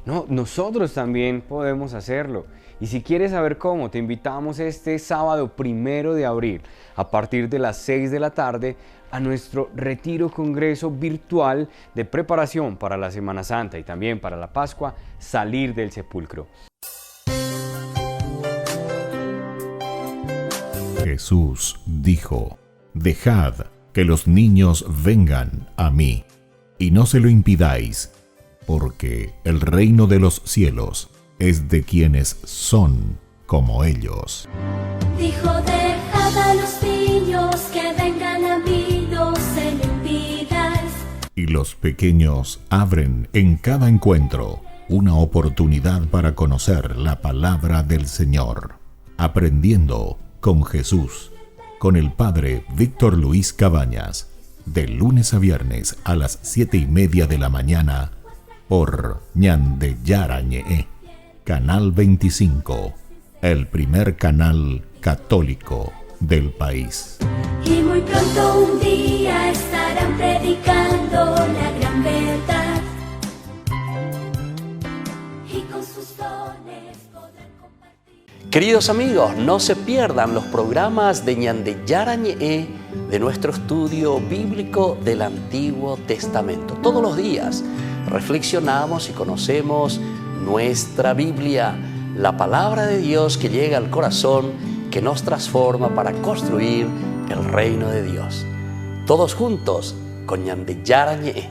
No, nosotros también podemos hacerlo. Y si quieres saber cómo, te invitamos este sábado 1 de abril, a partir de las 6 de la tarde, a nuestro retiro congreso virtual de preparación para la Semana Santa y también para la Pascua, Salir del Sepulcro. Jesús dijo: Dejad que los niños vengan a mí, y no se lo impidáis, porque el reino de los cielos es de quienes son como ellos. Dijo, dejad a los niños que vengan a mí, no se lo impidáis. Y los pequeños abren en cada encuentro una oportunidad para conocer la palabra del Señor, aprendiendo con Jesús, con el Padre Víctor Luis Cabañas, de lunes a viernes a las 7:30 de la mañana, por Ñande Yarañe, Canal 25, el primer canal católico del país. Y muy pronto un día estarán predicando la gran verdad, y con sus dones podrán compartir. Queridos amigos, no se pierdan los programas de Ñande Yarañe de nuestro estudio bíblico del Antiguo Testamento. Todos los días reflexionamos y conocemos nuestra Biblia, la palabra de Dios que llega al corazón, que nos transforma para construir el reino de Dios. Todos juntos con Ñande Yarañe.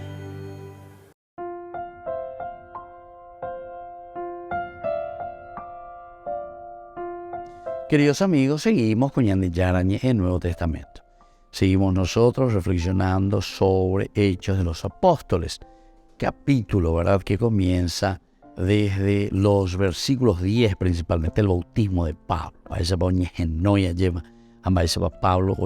Queridos amigos, seguimos con Ñande Yarañe en el Nuevo Testamento. Seguimos nosotros reflexionando sobre Hechos de los Apóstoles, capítulo, ¿verdad?, que comienza desde los versículos 10, principalmente el bautismo de Pablo. Pablo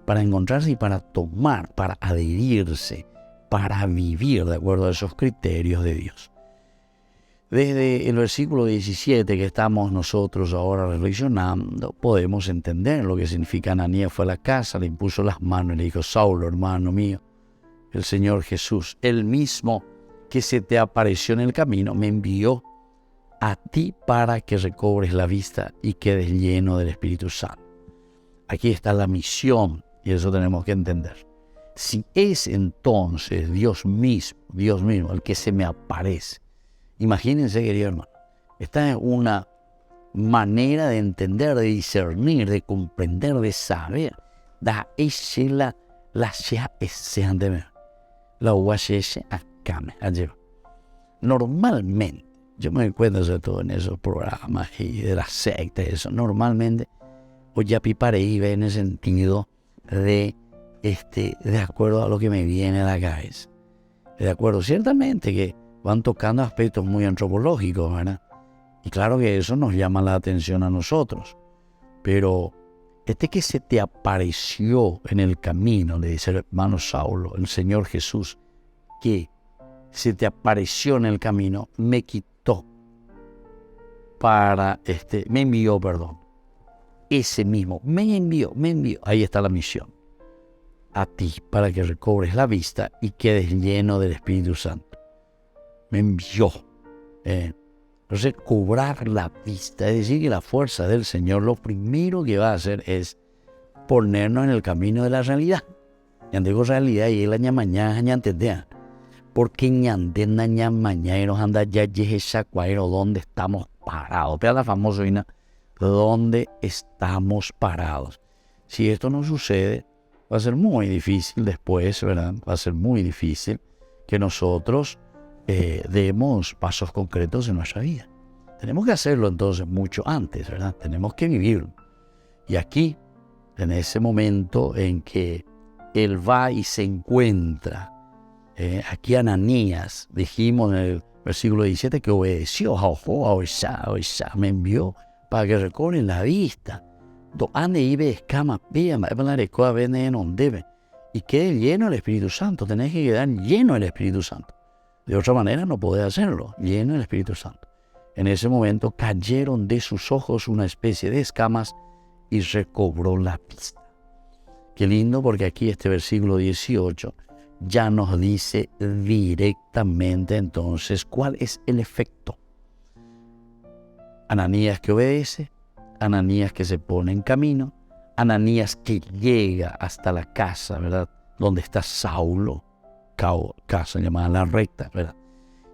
para encontrarse y para tomar, para adherirse, para vivir de acuerdo a esos criterios de Dios. Desde el versículo 17 que estamos nosotros ahora reflexionando, podemos entender lo que significa. Ananías fue a la casa, le impuso las manos y le dijo: Saulo, hermano mío, el Señor Jesús, el mismo que se te apareció en el camino, me envió a ti para que recobres la vista y quedes lleno del Espíritu Santo. Aquí está la misión, y eso tenemos que entender. Si es entonces Dios mismo, el que se me aparece, imagínense, querido hermano, esta es una manera de entender, de discernir, de comprender, de saber. Normalmente, yo me encuentro sobre todo en esos programas y de las sectas, eso, normalmente, o ya piparé en el sentido de acuerdo a lo que me viene a la cabeza. De acuerdo, ciertamente que van tocando aspectos muy antropológicos, ¿verdad? Y claro que eso nos llama la atención a nosotros. Pero que se te apareció en el camino, le dice el hermano Saulo, el Señor Jesús, que se te apareció en el camino, me quitó me envió, ese mismo, me envió, ahí está la misión, a ti, para que recobres la vista y quedes lleno del Espíritu Santo. Me envió. Recobrar la vista, es decir, que la fuerza del Señor lo primero que va a hacer es ponernos en el camino de la realidad. Ya digo realidad y la ñamaña ya entendía. Porque ñande na ñamaña anda ya esa cuaero donde estamos parados. Pero la famosa vaina, ¿dónde estamos parados? Si esto no sucede, va a ser muy difícil después, ¿verdad? Va a ser muy difícil que nosotros demos pasos concretos en nuestra vida. Tenemos que hacerlo entonces mucho antes, ¿verdad? Tenemos que vivirlo. Y aquí, en ese momento en que él va y se encuentra, aquí Ananías, dijimos en el versículo 17 que obedeció, me envió para que recobren la vista. Y quede lleno del Espíritu Santo. Tenés que quedar lleno del Espíritu Santo. De otra manera no podés hacerlo, lleno del Espíritu Santo. En ese momento cayeron de sus ojos una especie de escamas y recobró la vista. Qué lindo, porque aquí este versículo 18 ya nos dice directamente entonces cuál es el efecto. Ananías que obedece, Ananías que se pone en camino, Ananías que llega hasta la casa, ¿verdad? Donde está Saulo, casa llamada La Recta, ¿verdad?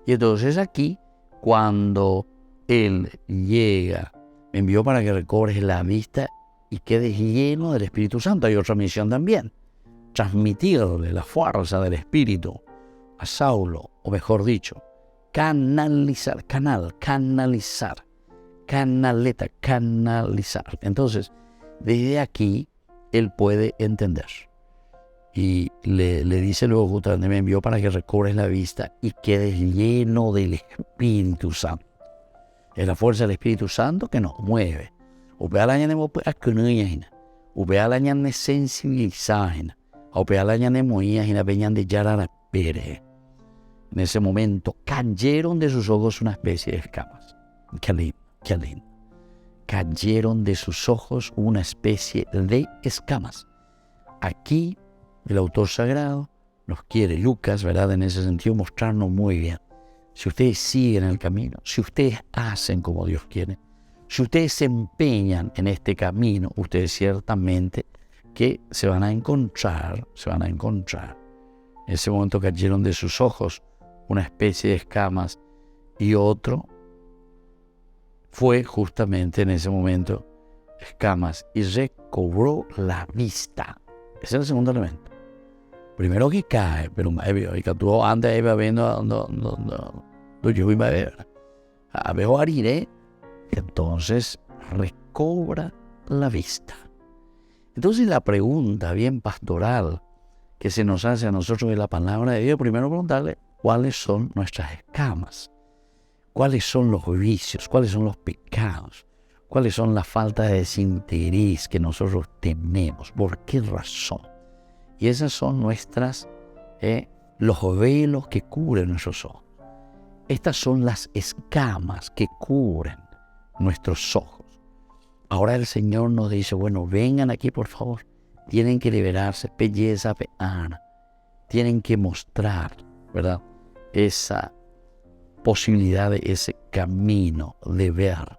Y entonces aquí, cuando él llega, me envió para que recobres la vista y quedes lleno del Espíritu Santo. Hay otra misión también, transmitirle la fuerza del Espíritu a Saulo, o mejor dicho, canalizar. Entonces, desde aquí, él puede entender. Y le dice luego justamente, me envió para que recobres la vista y quedes lleno del Espíritu Santo. Es la fuerza del Espíritu Santo que nos mueve. En ese momento cayeron de sus ojos una especie de escamas. Qué lindo. Cayeron de sus ojos una especie de escamas. Aquí el autor sagrado nos quiere, Lucas, ¿verdad? En ese sentido, mostrarnos muy bien. Si ustedes siguen el camino, si ustedes hacen como Dios quiere, si ustedes se empeñan en este camino, ustedes ciertamente que se van a encontrar. En ese momento cayeron de sus ojos una especie de escamas y otro fue justamente en ese momento escamas y recobró la vista. Ese es el segundo elemento. Primero que cae, pero y que tú antes iba viendo no yo iba a ver. A ver ariré, entonces recobra la vista. Entonces la pregunta bien pastoral que se nos hace a nosotros de la palabra de Dios, primero preguntarle cuáles son nuestras escamas, cuáles son los vicios, cuáles son los pecados, cuáles son las faltas de desinterés que nosotros tenemos, por qué razón. Y esas son nuestras, los velos que cubren nuestros ojos. Estas son las escamas que cubren nuestros ojos. Ahora el Señor nos dice, bueno, vengan aquí por favor. Tienen que liberarse, belleza, tienen que mostrar, ¿verdad? Esa posibilidad de ese camino de ver.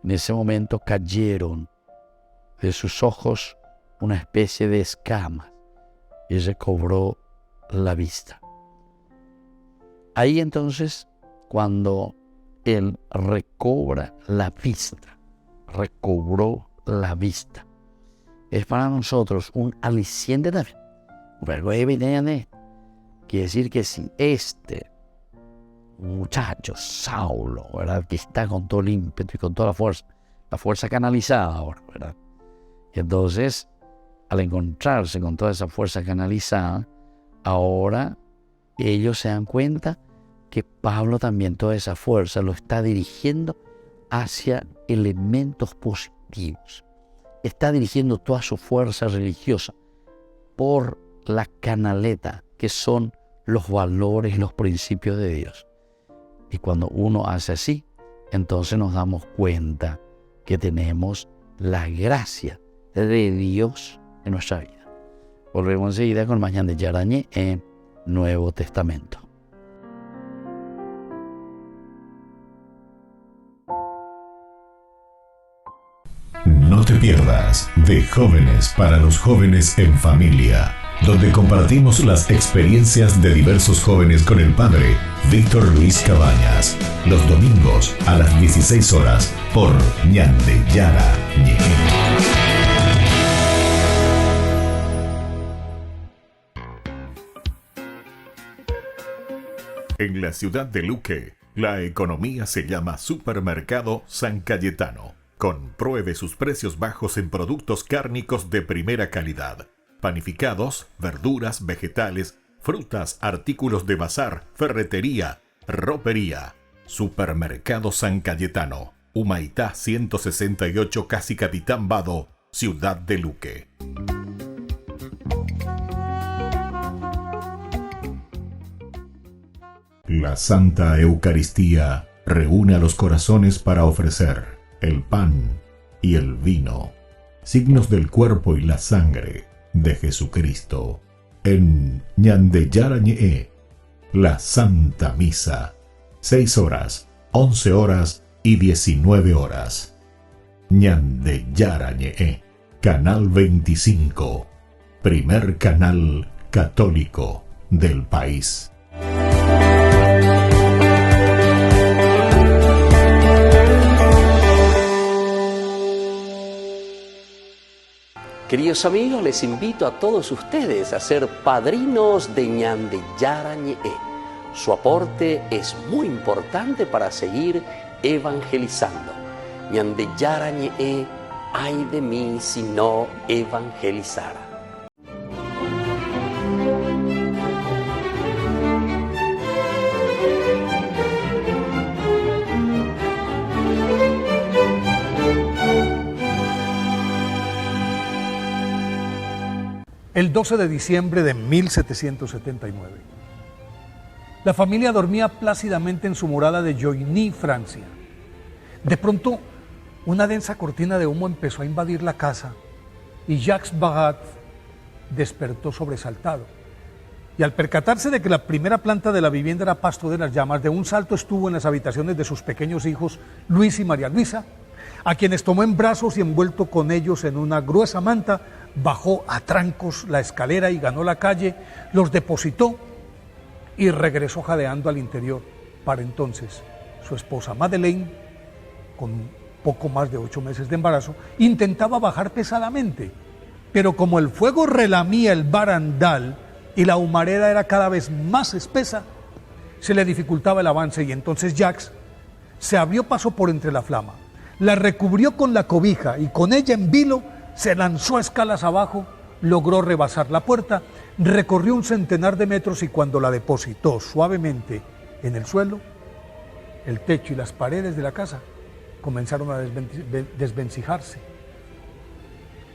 En ese momento cayeron de sus ojos una especie de escamas y recobró la vista. Ahí entonces, cuando él recobra la vista, recobró la vista, es para nosotros un aliciente también. Quiere decir que si este muchacho, Saulo, ¿verdad?, que está con todo el ímpetu y con toda la fuerza canalizada ahora, ¿verdad? Y entonces, al encontrarse con toda esa fuerza canalizada, ahora ellos se dan cuenta que Pablo también toda esa fuerza lo está dirigiendo hacia elementos positivos. Está dirigiendo toda su fuerza religiosa por la canaleta, que son los valores y los principios de Dios. Y cuando uno hace así, entonces nos damos cuenta que tenemos la gracia de Dios en nuestra vida. Volvemos enseguida con Mañana de Yarañé en Nuevo Testamento. No te pierdas de Jóvenes para los Jóvenes en Familia, donde compartimos las experiencias de diversos jóvenes con el padre Víctor Luis Cabañas, los domingos a las 16 horas por Ñande Yara Ñeje. En la ciudad de Luque, la economía se llama Supermercado San Cayetano. Compruebe sus precios bajos en productos cárnicos de primera calidad. Panificados, verduras, vegetales, frutas, artículos de bazar, ferretería, ropería. Supermercado San Cayetano, Humaitá 168, casi Capitán Vado, ciudad de Luque. La Santa Eucaristía reúne a los corazones para ofrecer el pan y el vino, signos del cuerpo y la sangre de Jesucristo. En Ñande Yara Ñehe, la Santa Misa, 6 horas, 11 horas y 19 horas. Ñande Yara Ñehe, Canal 25, primer canal católico del país. Queridos amigos, les invito a todos ustedes a ser padrinos de Ñande Yara Ñehe. Su aporte es muy importante para seguir evangelizando. Ñande Yara Ñehe, ay de mí si no evangelizara. El 12 de diciembre de 1779. La familia dormía plácidamente en su morada de Joigny, Francia. De pronto, una densa cortina de humo empezó a invadir la casa y Jacques Barat despertó sobresaltado. Y al percatarse de que la primera planta de la vivienda era pasto de las llamas, de un salto estuvo en las habitaciones de sus pequeños hijos, Luis y María Luisa, a quienes tomó en brazos y envuelto con ellos en una gruesa manta, bajó a trancos la escalera y ganó la calle, los depositó y regresó jadeando al interior. Para entonces, su esposa Madeleine, con poco más de 8 meses de embarazo, intentaba bajar pesadamente, pero como el fuego relamía el barandal y la humareda era cada vez más espesa, se le dificultaba el avance y entonces Jacques se abrió paso por entre la flama, la recubrió con la cobija y con ella en vilo se lanzó escalas abajo, logró rebasar la puerta, recorrió un centenar de metros y cuando la depositó suavemente en el suelo, el techo y las paredes de la casa comenzaron a desvencijarse.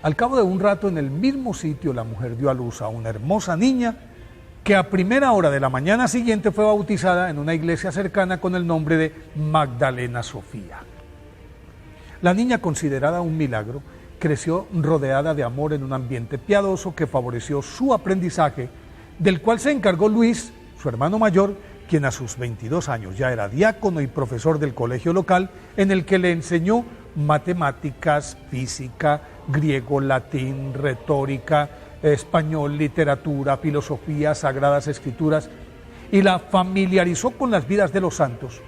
Al cabo de un rato, en el mismo sitio, la mujer dio a luz a una hermosa niña que a primera hora de la mañana siguiente fue bautizada en una iglesia cercana con el nombre de Magdalena Sofía. La niña, considerada un milagro, creció rodeada de amor en un ambiente piadoso que favoreció su aprendizaje, del cual se encargó Luis, su hermano mayor, quien a sus 22 años ya era diácono y profesor del colegio local, en el que le enseñó matemáticas, física, griego, latín, retórica, español, literatura, filosofía, sagradas escrituras, y la familiarizó con las vidas de los santos,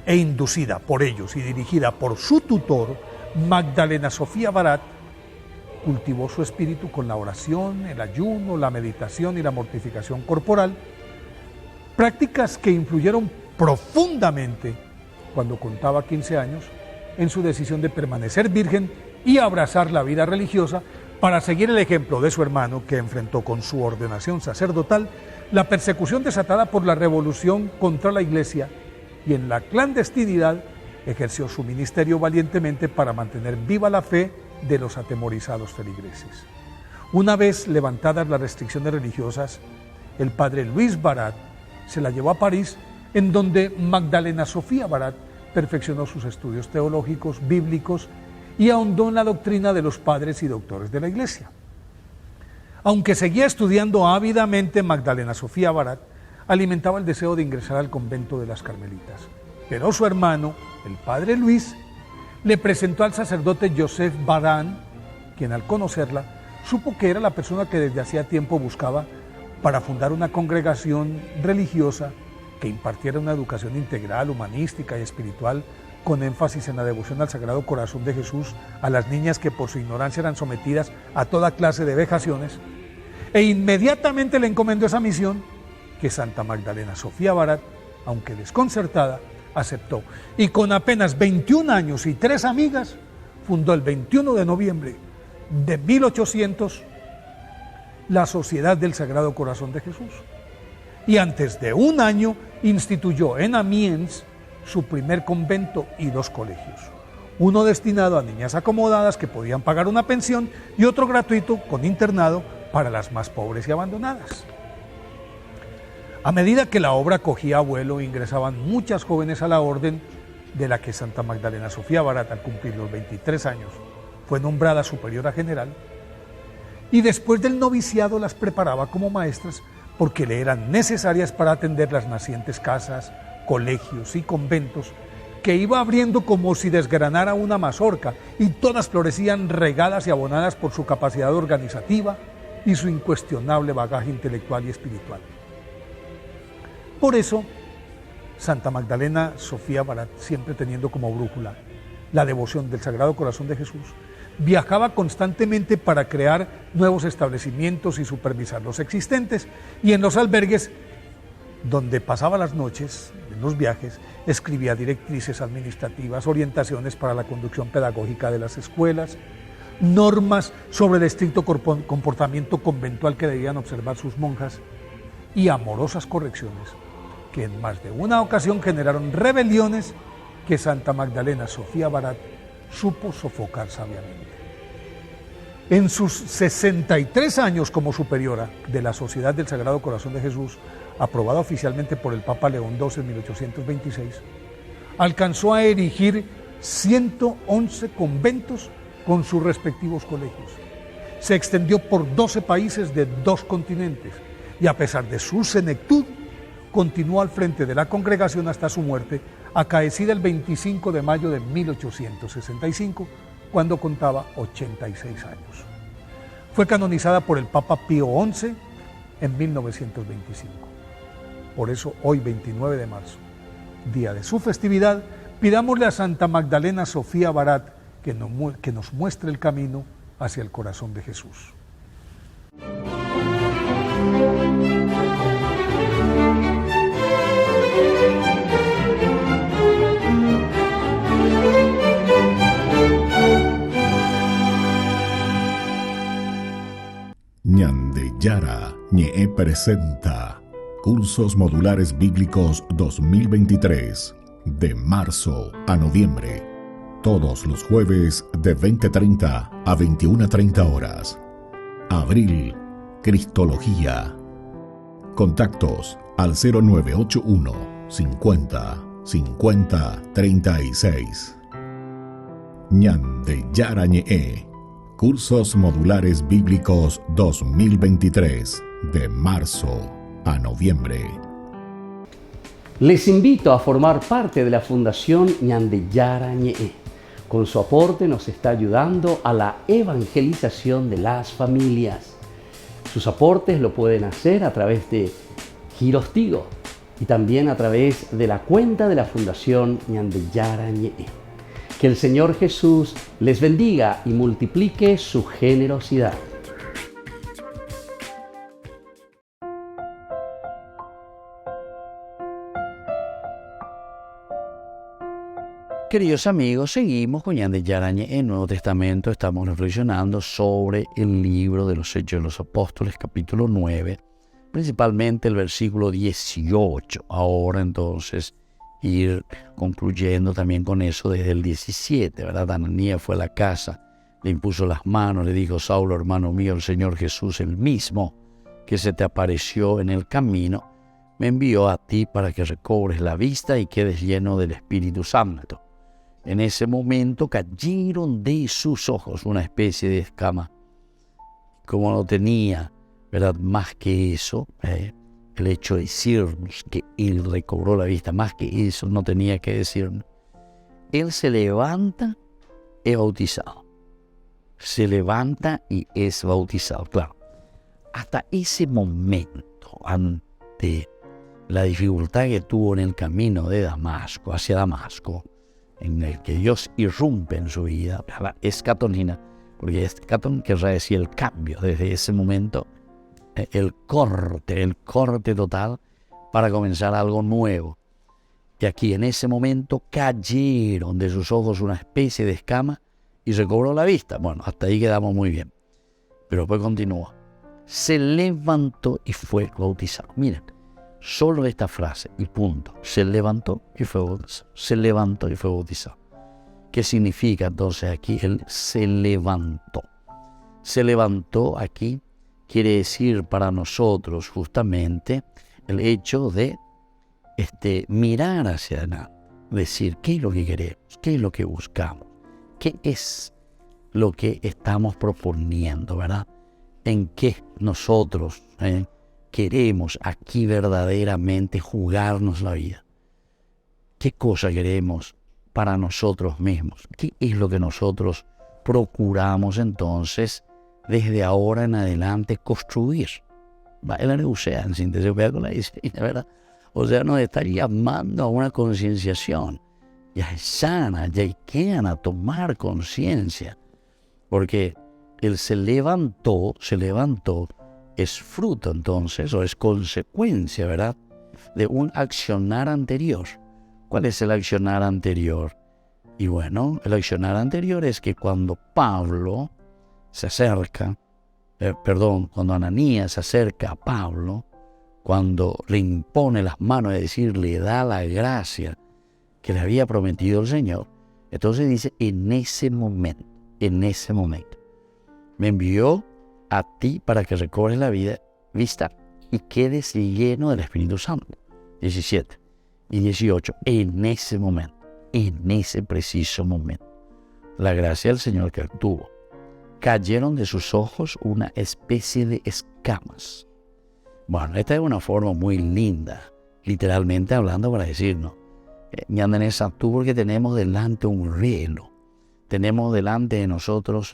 e inducida por ellos y dirigida por su tutor, Magdalena Sofía Barat, cultivó su espíritu con la oración, el ayuno, la meditación y la mortificación corporal, prácticas que influyeron profundamente, cuando contaba 15 años, en su decisión de permanecer virgen y abrazar la vida religiosa para seguir el ejemplo de su hermano, que enfrentó con su ordenación sacerdotal la persecución desatada por la revolución contra la Iglesia y en la clandestinidad ejerció su ministerio valientemente para mantener viva la fe de los atemorizados feligreses. Una vez levantadas las restricciones religiosas, el padre Luis Barat se la llevó a París, en donde Magdalena Sofía Barat perfeccionó sus estudios teológicos, bíblicos y ahondó en la doctrina de los padres y doctores de la Iglesia. Aunque seguía estudiando ávidamente, Magdalena Sofía Barat alimentaba el deseo de ingresar al convento de las Carmelitas. Pero su hermano, el padre Luis, le presentó al sacerdote Joseph Barán, quien al conocerla, supo que era la persona que desde hacía tiempo buscaba para fundar una congregación religiosa que impartiera una educación integral, humanística y espiritual con énfasis en la devoción al Sagrado Corazón de Jesús, a las niñas que por su ignorancia eran sometidas a toda clase de vejaciones, e inmediatamente le encomendó esa misión que Santa Magdalena Sofía Barat, aunque desconcertada, aceptó. Y con apenas 21 años y 3 amigas, fundó el 21 de noviembre de 1800 la Sociedad del Sagrado Corazón de Jesús. Y antes de un año instituyó en Amiens su primer convento y 2 colegios. Uno destinado a niñas acomodadas que podían pagar una pensión y otro gratuito con internado para las más pobres y abandonadas. A medida que la obra cogía vuelo, ingresaban muchas jóvenes a la orden, de la que Santa Magdalena Sofía Barat, al cumplir los 23 años, fue nombrada superiora general, y después del noviciado las preparaba como maestras porque le eran necesarias para atender las nacientes casas, colegios y conventos que iba abriendo como si desgranara una mazorca, y todas florecían regadas y abonadas por su capacidad organizativa y su incuestionable bagaje intelectual y espiritual. Por eso, Santa Magdalena Sofía Barat, siempre teniendo como brújula la devoción del Sagrado Corazón de Jesús, viajaba constantemente para crear nuevos establecimientos y supervisar los existentes, y en los albergues donde pasaba las noches, en los viajes, escribía directrices administrativas, orientaciones para la conducción pedagógica de las escuelas, normas sobre el estricto comportamiento conventual que debían observar sus monjas, y amorosas correcciones que en más de una ocasión generaron rebeliones que Santa Magdalena Sofía Barat supo sofocar sabiamente. En sus 63 años como superiora de la Sociedad del Sagrado Corazón de Jesús, aprobada oficialmente por el Papa León XII en 1826, alcanzó a erigir 111 conventos con sus respectivos colegios. Se extendió por 12 países de 2 continentes y, a pesar de su senectud, continuó al frente de la congregación hasta su muerte, acaecida el 25 de mayo de 1865, cuando contaba 86 años. Fue canonizada por el Papa Pío XI en 1925. Por eso, hoy, 29 de marzo, día de su festividad, pidámosle a Santa Magdalena Sofía Barat que nos muestre el camino hacia el corazón de Jesús. Ñande Yara Ñe presenta Cursos Modulares Bíblicos 2023, de marzo a noviembre, todos los jueves de 20:30 a 21:30 horas. Abril, Cristología. Contactos al 0981 50 50 36. Ñande Yara Ñe, Cursos Modulares Bíblicos 2023, de marzo a noviembre. Les invito a formar parte de la Fundación Ñande Yara Ñe. Con su aporte nos está ayudando a la evangelización de las familias. Sus aportes lo pueden hacer a través de Giros Tigo y también a través de la cuenta de la Fundación Ñande Yara Ñe. Que el Señor Jesús les bendiga y multiplique su generosidad. Queridos amigos, seguimos con Ñande Yara Ñe. En el Nuevo Testamento estamos reflexionando sobre el libro de los Hechos de los Apóstoles, capítulo 9, principalmente el versículo 18. Ahora entonces ir concluyendo también con eso desde el 17, ¿verdad? Ananías fue a la casa, le impuso las manos, le dijo: Saulo, hermano mío, el Señor Jesús, el mismo que se te apareció en el camino, me envió a ti para que recobres la vista y quedes lleno del Espíritu Santo. En ese momento cayeron de sus ojos una especie de escama. Como no tenía, ¿verdad?, más que eso, el hecho de decirnos que él recobró la vista, más que eso no tenía que decirnos. Él se levanta, es bautizado. Se levanta y es bautizado. Claro, hasta ese momento, ante la dificultad que tuvo en el camino de Damasco, hacia Damasco, en el que Dios irrumpe en su vida, la escatonina, porque escaton querrá decir el cambio, desde ese momento, el corte total para comenzar algo nuevo. Y aquí en ese momento cayeron de sus ojos una especie de escama y recobró la vista. Bueno, hasta ahí quedamos muy bien. Pero después continúa. Se levantó y fue bautizado. Miren, solo esta frase y punto. Se levantó y fue bautizado. Se levantó y fue bautizado. ¿Qué significa entonces aquí? Él se levantó. Se levantó aquí quiere decir para nosotros justamente el hecho de mirar hacia adelante. Decir, ¿qué es lo que queremos? ¿Qué es lo que buscamos? ¿Qué es lo que estamos proponiendo, verdad? ¿En qué nosotros queremos aquí verdaderamente jugarnos la vida? ¿Qué cosa queremos para nosotros mismos? ¿Qué es lo que nosotros procuramos entonces desde ahora en adelante construir? El Areusea, en síntesis, voy a con la disciplina, ¿verdad? O sea, nos está llamando a una concienciación. Ya es sana, ya quedan a tomar conciencia. Porque él se levantó, es fruto entonces, o es consecuencia, ¿verdad?, de un accionar anterior. ¿Cuál es el accionar anterior? Y bueno, el accionar anterior es que cuando Pablo se acerca, cuando Ananías se acerca a Pablo, cuando le impone las manos, es decir, le da la gracia que le había prometido el Señor, entonces dice, en ese momento, me envió a ti para que recobres la vista y quedes lleno del Espíritu Santo. 17 y 18, en ese momento, en ese preciso momento, la gracia del Señor que actuó. Cayeron de sus ojos una especie de escamas. Bueno, esta es una forma muy linda, literalmente hablando, para decirnos, ñandanesa tú, porque tenemos delante un rielo, tenemos delante de nosotros,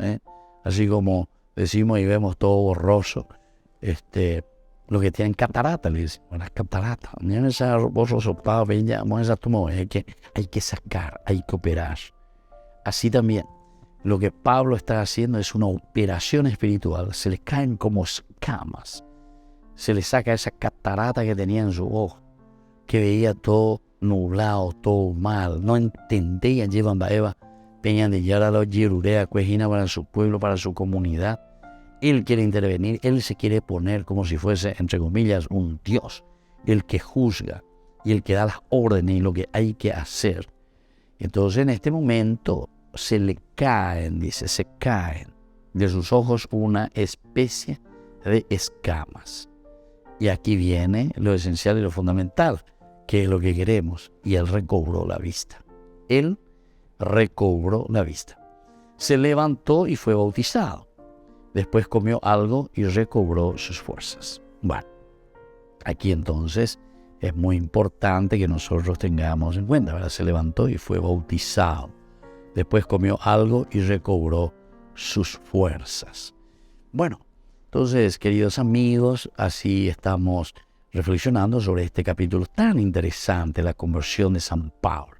así como decimos y vemos todo borroso, lo que tienen catarata, le dicen, las cataratas, hay que sacar, hay que operar. Así también, lo que Pablo está haciendo es una operación espiritual, se le caen como escamas, se le saca esa catarata que tenía en su ojo, que veía todo nublado, todo mal, no entendía, llevan baeva, peñan de yara los yerurea, cuejina para su pueblo, para su comunidad. Él quiere intervenir, él se quiere poner como si fuese, entre comillas, un Dios, el que juzga y el que da las órdenes y lo que hay que hacer. Entonces en este momento se le caen, se caen de sus ojos una especie de escamas. Y aquí viene lo esencial y lo fundamental, que es lo que queremos, y él recobró la vista. Él recobró la vista. Se levantó y fue bautizado. Después comió algo y recobró sus fuerzas. Bueno, aquí entonces es muy importante que nosotros tengamos en cuenta, ¿verdad? Se levantó y fue bautizado. Después comió algo y recobró sus fuerzas. Bueno, entonces, queridos amigos, así estamos reflexionando sobre este capítulo tan interesante, la conversión de San Pablo.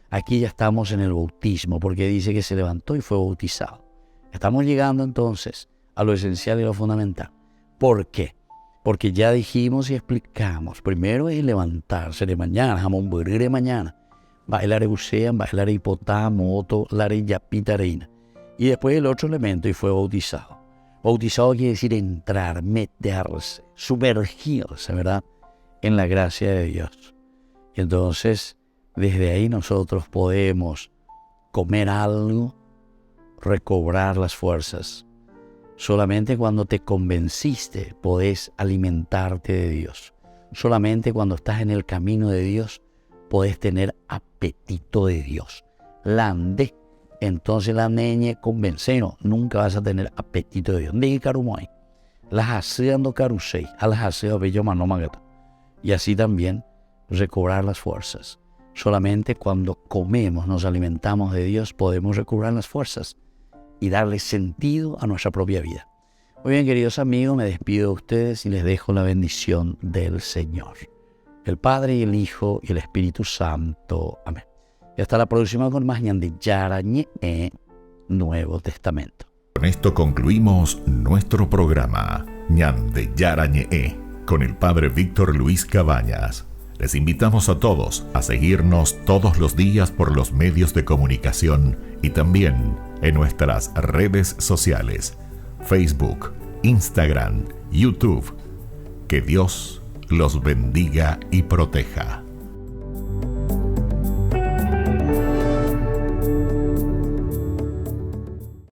Aquí ya estamos en el bautismo, porque dice que se levantó y fue bautizado. Estamos llegando entonces a lo esencial y lo fundamental. ¿Por qué? Porque ya dijimos y explicamos, primero es levantarse de mañana, jamón burrir de mañana, bailar eusean, bailar hipotamo, otro, lare yapitareina. Y después el otro elemento, y fue bautizado. Bautizado quiere decir entrar, meterse, sumergirse, ¿verdad?, en la gracia de Dios. Y entonces, desde ahí nosotros podemos comer algo, recobrar las fuerzas. Solamente cuando te convenciste podés alimentarte de Dios. Solamente cuando estás en el camino de Dios podés tener apetito de Dios. Lande, entonces la neñe convenceno, nunca vas a tener apetito de Dios. Dije carumoy, las haciendo carusei, a las haciendo bello manomagata. Y así también recobrar las fuerzas. Solamente cuando comemos, nos alimentamos de Dios, podemos recobrar las fuerzas y darle sentido a nuestra propia vida. Muy bien, queridos amigos, me despido de ustedes y les dejo la bendición del Señor. El Padre y el Hijo y el Espíritu Santo. Amén. Y hasta la próxima con más Ñande Yarañe Nuevo Testamento. Con esto concluimos nuestro programa Ñande Yarañe con el Padre Víctor Luis Cabañas. Les invitamos a todos a seguirnos todos los días por los medios de comunicación y también en nuestras redes sociales, Facebook, Instagram, YouTube. Que Dios los bendiga y proteja.